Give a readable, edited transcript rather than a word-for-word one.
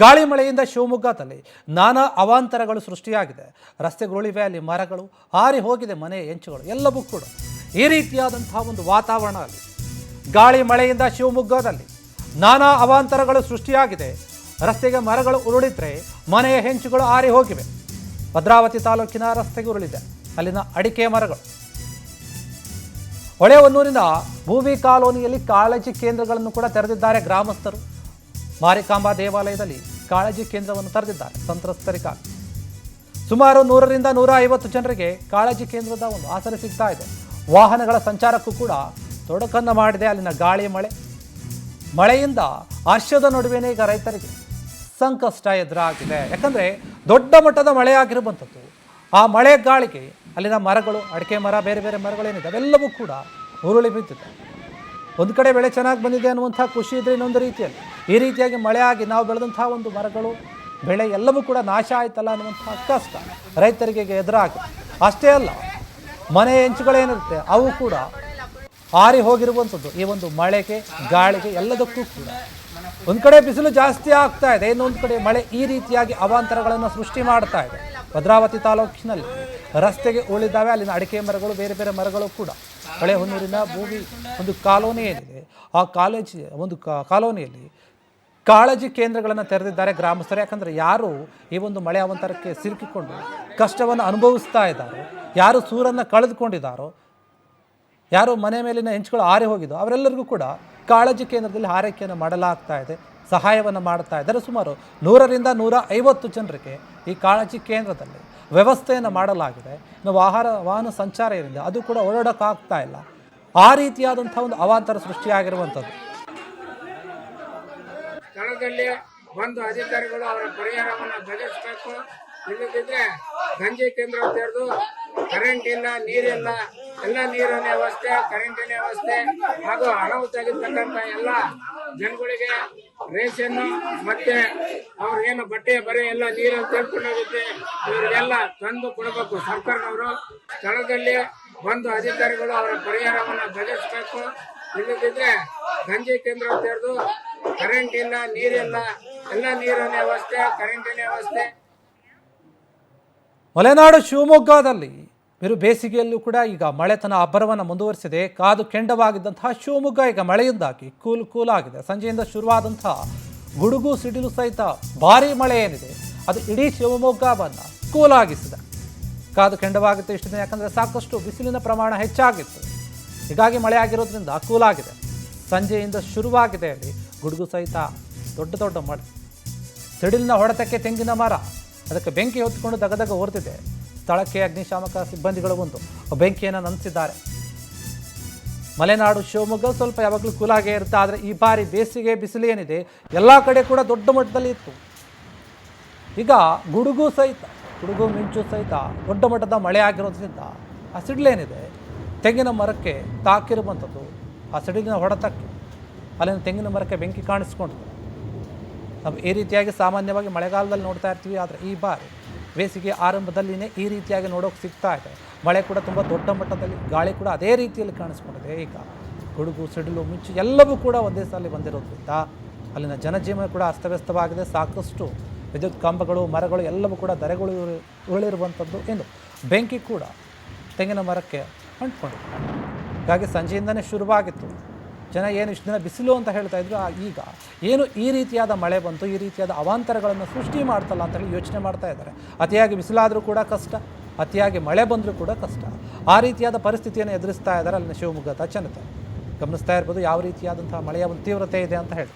ಗಾಳಿ ಮಳೆಯಿಂದ ಶಿವಮೊಗ್ಗದಲ್ಲಿ ನಾನಾ ಅವಾಂತರಗಳು ಸೃಷ್ಟಿಯಾಗಿದೆ. ರಸ್ತೆಗಳುಳಿವೆ, ಅಲ್ಲಿ ಮರಗಳು ಹಾರಿ ಹೋಗಿದೆ, ಮನೆ ಹೆಂಚುಗಳು ಎಲ್ಲವೂ ಕೂಡ ಈ ರೀತಿಯಾದಂತಹ ಒಂದು ವಾತಾವರಣ. ಅಲ್ಲಿ ಗಾಳಿ ಮಳೆಯಿಂದ ಶಿವಮೊಗ್ಗದಲ್ಲಿ ನಾನಾ ಅವಾಂತರಗಳು ಸೃಷ್ಟಿಯಾಗಿದೆ. ರಸ್ತೆಗೆ ಮರಗಳು ಉರುಳಿದ್ರೆ ಮನೆಯ ಹೆಂಚುಗಳು ಹಾರಿ ಹೋಗಿವೆ. ಭದ್ರಾವತಿ ತಾಲೂಕಿನ ರಸ್ತೆಗೆ ಉರುಳಿದೆ ಅಲ್ಲಿನ ಅಡಿಕೆ ಮರಗಳು. ಹೊಳೆಹೊನ್ನೂರಿನ ಭೂಮಿ ಕಾಲೋನಿಯಲ್ಲಿ ಕಾಳಜಿ ಕೇಂದ್ರಗಳನ್ನು ಕೂಡ ತೆರೆದಿದ್ದಾರೆ ಗ್ರಾಮಸ್ಥರು. ಮಾರಿಕಾಂಬಾ ದೇವಾಲಯದಲ್ಲಿ ಕಾಳಜಿ ಕೇಂದ್ರವನ್ನು ತೆರೆದಿದ್ದಾರೆ ಸಂತ್ರಸ್ತರಿಗಾಗಿ. ಸುಮಾರು 100ರಿಂದ 150 ಜನರಿಗೆ ಕಾಳಜಿ ಕೇಂದ್ರದ ಒಂದು ಆಸರೆ ಸಿಗ್ತಾ ಇದೆ. ವಾಹನಗಳ ಸಂಚಾರಕ್ಕೂ ಕೂಡ ತೊಡಕನ್ನು ಮಾಡಿದೆ ಅಲ್ಲಿನ ಗಾಳಿ ಮಳೆಯಿಂದ ಹರ್ಷದ ನಡುವೆನೇ ಈಗ ರೈತರಿಗೆ ಸಂಕಷ್ಟ ಎದುರಾಗಿದೆ. ಯಾಕಂದರೆ ದೊಡ್ಡ ಮಟ್ಟದ ಮಳೆ ಆಗಿರುವಂಥದ್ದು. ಆ ಮಳೆ ಗಾಳಿಗೆ ಅಲ್ಲಿನ ಮರಗಳು, ಅಡಿಕೆ ಮರ, ಬೇರೆ ಬೇರೆ ಮರಗಳೇನಿದೆ ಅವೆಲ್ಲವೂ ಕೂಡ ಉರುಳಿ ಬಿದ್ದಿದೆ. ಒಂದು ಕಡೆ ಬೆಳೆ ಚೆನ್ನಾಗಿ ಬಂದಿದೆ ಅನ್ನುವಂಥ ಖುಷಿ ಇದ್ದರೆ, ಇನ್ನೊಂದು ರೀತಿಯಲ್ಲಿ ಈ ರೀತಿಯಾಗಿ ಮಳೆ ಆಗಿ ನಾವು ಬೆಳೆದಂಥ ಒಂದು ಮರಗಳು, ಬೆಳೆ ಎಲ್ಲವೂ ಕೂಡ ನಾಶ ಆಯ್ತಲ್ಲ ಅನ್ನುವಂಥ ಕಷ್ಟ ರೈತರಿಗೆ ಎದುರಾಗಿದೆ. ಅಷ್ಟೇ ಅಲ್ಲ, ಮನೆ ಹೆಂಚುಗಳೇನಿರುತ್ತೆ ಅವು ಕೂಡ ಹಾರಿ ಹೋಗಿರುವಂಥದ್ದು ಈ ಒಂದು ಮಳೆಗೆ, ಗಾಳಿಗೆ ಎಲ್ಲದಕ್ಕೂ ಕೂಡ. ಒಂದು ಕಡೆ ಬಿಸಿಲು ಜಾಸ್ತಿ ಆಗ್ತಾ ಇದೆ, ಇನ್ನೊಂದು ಕಡೆ ಮಳೆ ಈ ರೀತಿಯಾಗಿ ಅವಾಂತರಗಳನ್ನು ಸೃಷ್ಟಿ ಮಾಡ್ತಾ ಇದೆ. ಭದ್ರಾವತಿ ತಾಲೂಕಿನಲ್ಲಿ ರಸ್ತೆಗೆ ಉಳಿದಾವೆ ಅಲ್ಲಿನ ಅಡಿಕೆ ಮರಗಳು, ಬೇರೆ ಬೇರೆ ಮರಗಳು ಕೂಡ. ಹೊಳೆಹೊನ್ನೂರಿನ ಭೂಮಿ ಒಂದು ಕಾಲೋನಿ ಏನಿದೆ ಆ ಕಾಲೋನಿಯಲ್ಲಿ ಕಾಳಜಿ ಕೇಂದ್ರಗಳನ್ನು ತೆರೆದಿದ್ದಾರೆ ಗ್ರಾಮಸ್ಥರು. ಯಾಕಂದರೆ ಯಾರು ಈ ಒಂದು ಮಳೆ ಅವಾಂತರಕ್ಕೆ ಸಿಲುಕಿಕೊಂಡು ಕಷ್ಟವನ್ನು ಅನುಭವಿಸ್ತಾ ಇದ್ದಾರೋ, ಯಾರು ಸೂರನ್ನು ಕಳೆದುಕೊಂಡಿದ್ದಾರೋ, ಯಾರು ಮನೆ ಮೇಲಿನ ಹೆಂಚುಗಳು ಹಾರಿ ಹೋಗಿದ್ದೋ ಅವರೆಲ್ಲರಿಗೂ ಕೂಡ ಕಾಳಜಿ ಕೇಂದ್ರದಲ್ಲಿ ಆರೈಕೆಯನ್ನು ಮಾಡಲಾಗ್ತಾ ಇದೆ, ಸಹಾಯವನ್ನು ಮಾಡ್ತಾ ಇದ್ದಾರೆ. ಸುಮಾರು 100ರಿಂದ 150 ಜನರಿಗೆ ಈ ಕಾಳಜಿ ಕೇಂದ್ರದಲ್ಲಿ ವ್ಯವಸ್ಥೆಯನ್ನು ಮಾಡಲಾಗಿದೆ. ಇನ್ನು ವಾಹನ ಸಂಚಾರ ಏನಿದೆ ಅದು ಕೂಡ ಓಡಾಡೋಕ್ಕಾಗ್ತಾ ಇಲ್ಲ. ಆ ರೀತಿಯಾದಂಥ ಒಂದು ಅವಾಂತರ ಸೃಷ್ಟಿಯಾಗಿರುವಂಥದ್ದು. ಸ್ಥಳದಲ್ಲಿ ಬಂದು ಅಧಿಕಾರಿಗಳು ಅವರ ಪರಿಹಾರವನ್ನು ಬಗೆಹರಿಸಬೇಕು. ಇಲ್ಲದಿದ್ದರೆ ಗಂಜಿ ಕೇಂದ್ರ ತೆರೆದು ಕರೆಂಟ್ ಇಲ್ಲ, ನೀರಿಲ್ಲ, ಎಲ್ಲ ನೀರಿನ ವ್ಯವಸ್ಥೆ, ಕರೆಂಟಿನ ವ್ಯವಸ್ಥೆ ಹಾಗೂ ಅನಾಹುತ ಆಗಿರ್ತಕ್ಕಂಥ ಎಲ್ಲ ಜನಗಳಿಗೆ ರೇಷನ್ನು ಮತ್ತೆ ಅವ್ರಿಗೇನು ಬಟ್ಟೆ ಬರೆ ಎಲ್ಲ ನೀರಲ್ಲಿ ತೆಗೆದುಕೊಂಡೋಗುತ್ತೆ, ಇವರಿಗೆಲ್ಲ ತಂದು ಕೊಡಬೇಕು ಸರ್ಕಾರದವರು. ಸ್ಥಳದಲ್ಲಿ ಬಂದು ಅಧಿಕಾರಿಗಳು ಅವರ ಪರಿಹಾರವನ್ನು ಬಗೆಹರಿಸಬೇಕು. ಇಲ್ಲದಿದ್ದರೆ ಗಂಜಿ ಕೇಂದ್ರ ತೆರೆದು ಕರೆಂಟ್ ಇಲ್ಲ, ನೀರಿಲ್ಲ, ಎಲ್ಲ ನೀರಿನ ವ್ಯವಸ್ಥೆ, ಕರೆಂಟಿನ ವ್ಯವಸ್ಥೆ. ಮಲೆನಾಡು ಶಿವಮೊಗ್ಗದಲ್ಲಿ ಬೇಸಿಗೆಯಲ್ಲೂ ಕೂಡ ಈಗ ಮಳೆ ತನ್ನ ಅಬ್ಬರವನ್ನು ಮುಂದುವರಿಸಿದೆ. ಕಾದು ಕೆಂಡವಾಗಿದ್ದಂತಹ ಶಿವಮೊಗ್ಗ ಈಗ ಮಳೆಯಿಂದಾಗಿ ಕೂಲಾಗಿದೆ. ಸಂಜೆಯಿಂದ ಶುರುವಾದಂತಹ ಗುಡುಗು ಸಿಡಿಲು ಸಹಿತ ಭಾರೀ ಮಳೆ ಏನಿದೆ ಅದು ಇಡೀ ಶಿವಮೊಗ್ಗವನ್ನು ಕೂಲಾಗಿಸಿದೆ. ಕಾದು ಕೆಂಡವಾಗಿತ್ತು ಇಷ್ಟು ದಿನ, ಯಾಕಂದರೆ ಸಾಕಷ್ಟು ಬಿಸಿಲಿನ ಪ್ರಮಾಣ ಹೆಚ್ಚಾಗಿತ್ತು. ಹೀಗಾಗಿ ಮಳೆ ಆಗಿರೋದ್ರಿಂದ ಕೂಲಾಗಿದೆ. ಸಂಜೆಯಿಂದ ಶುರುವಾಗಿದೆ ಅಲ್ಲಿ ಗುಡುಗು ಸಹಿತ ದೊಡ್ಡ ದೊಡ್ಡ ಮಳೆ. ಸಿಡಿಲಿನ ಹೊಡೆತಕ್ಕೆ ತೆಂಗಿನ ಮರ ಅದಕ್ಕೆ ಬೆಂಕಿ ಹೊತ್ತುಕೊಂಡು ದಗದಗ ಹೊರತಿದೆ. ಸ್ಥಳಕ್ಕೆ ಅಗ್ನಿಶಾಮಕ ಸಿಬ್ಬಂದಿಗಳು ಬಂದು ಬೆಂಕಿಯನ್ನು ನಂದಿಸಿದ್ದಾರೆ. ಮಲೆನಾಡು ಶಿವಮೊಗ್ಗ ಸ್ವಲ್ಪ ಯಾವಾಗಲೂ ಕೂಲಾಗೇ ಇರುತ್ತೆ. ಆದರೆ ಈ ಬಾರಿ ಬೇಸಿಗೆ ಬಿಸಿಲು ಏನಿದೆ ಎಲ್ಲ ಕಡೆ ಕೂಡ ದೊಡ್ಡ ಮಟ್ಟದಲ್ಲಿ ಇತ್ತು. ಈಗ ಗುಡುಗು ಮಿಂಚು ಸಹಿತ ದೊಡ್ಡ ಮಟ್ಟದ ಮಳೆ ಆಗಿರೋದ್ರಿಂದ ಆ ಸಿಡಿಲೇನಿದೆ ತೆಂಗಿನ ಮರಕ್ಕೆ ತಾಕಿರುವಂಥದ್ದು. ಆ ಸಿಡಿಲಿನ ಹೊಡೆತಕ್ಕೆ ಅಲ್ಲಿನ ತೆಂಗಿನ ಮರಕ್ಕೆ ಬೆಂಕಿ ಕಾಣಿಸ್ಕೊಂಡಿದೆ. ನಾವು ಈ ರೀತಿಯಾಗಿ ಸಾಮಾನ್ಯವಾಗಿ ಮಳೆಗಾಲದಲ್ಲಿ ನೋಡ್ತಾ ಇರ್ತೀವಿ. ಆದರೆ ಈ ಬಾರಿ ಬೇಸಿಗೆ ಆರಂಭದಲ್ಲಿನೇ ಈ ರೀತಿಯಾಗಿ ನೋಡೋಕೆ ಸಿಗ್ತಾ ಇದೆ. ಮಳೆ ಕೂಡ ತುಂಬ ದೊಡ್ಡ ಮಟ್ಟದಲ್ಲಿ, ಗಾಳಿ ಕೂಡ ಅದೇ ರೀತಿಯಲ್ಲಿ ಕಾಣಿಸ್ಕೊಂಡಿದೆ. ಈಗ ಗುಡುಗು ಸಿಡಿಲು ಮಿಂಚು ಎಲ್ಲವೂ ಕೂಡ ಒಂದೇ ಸಾಲಿ ಬಂದಿರೋದ್ರಿಂದ ಅಲ್ಲಿನ ಜನಜೀವನ ಕೂಡ ಅಸ್ತವ್ಯಸ್ತವಾಗಿದೆ. ಸಾಕಷ್ಟು ವಿದ್ಯುತ್ ಕಂಬಗಳು, ಮರಗಳು ಎಲ್ಲವೂ ಕೂಡ ಧರೆಗಳು ಉರುಳಿರುವಂಥದ್ದು. ಏನು ಬೆಂಕಿ ಕೂಡ ತೆಂಗಿನ ಮರಕ್ಕೆ ಅಂಟ್ಕೊಂಡಿದೆ. ಹೀಗಾಗಿ ಸಂಜೆಯಿಂದನೇ ಶುರುವಾಗಿತ್ತು. ಜನ ಏನು ಇಷ್ಟು ದಿನ ಬಿಸಿಲು ಅಂತ ಹೇಳ್ತಾ ಇದ್ರು, ಈಗ ಏನು ಈ ರೀತಿಯಾದ ಮಳೆ ಬಂತು, ಈ ರೀತಿಯಾದ ಅವಾಂತರಗಳನ್ನು ಸೃಷ್ಟಿ ಮಾಡ್ತಲ್ಲ ಅಂತೇಳಿ ಯೋಚನೆ ಮಾಡ್ತಾ ಇದ್ದಾರೆ. ಅತಿಯಾಗಿ ಬಿಸಿಲಾದರೂ ಕೂಡ ಕಷ್ಟ, ಅತಿಯಾಗಿ ಮಳೆ ಬಂದರೂ ಕೂಡ ಕಷ್ಟ. ಆ ರೀತಿಯಾದ ಪರಿಸ್ಥಿತಿಯನ್ನು ಎದುರಿಸ್ತಾ ಇದ್ದಾರೆ ಅಲ್ಲಿನ ಶಿವಮೊಗ್ಗದ ಜನತೆ. ಗಮನಿಸ್ತಾ ಇರ್ಬೋದು ಯಾವ ರೀತಿಯಾದಂತಹ ಮಳೆಯ ಒಂದು ತೀವ್ರತೆ ಇದೆ ಅಂತ ಹೇಳಿ.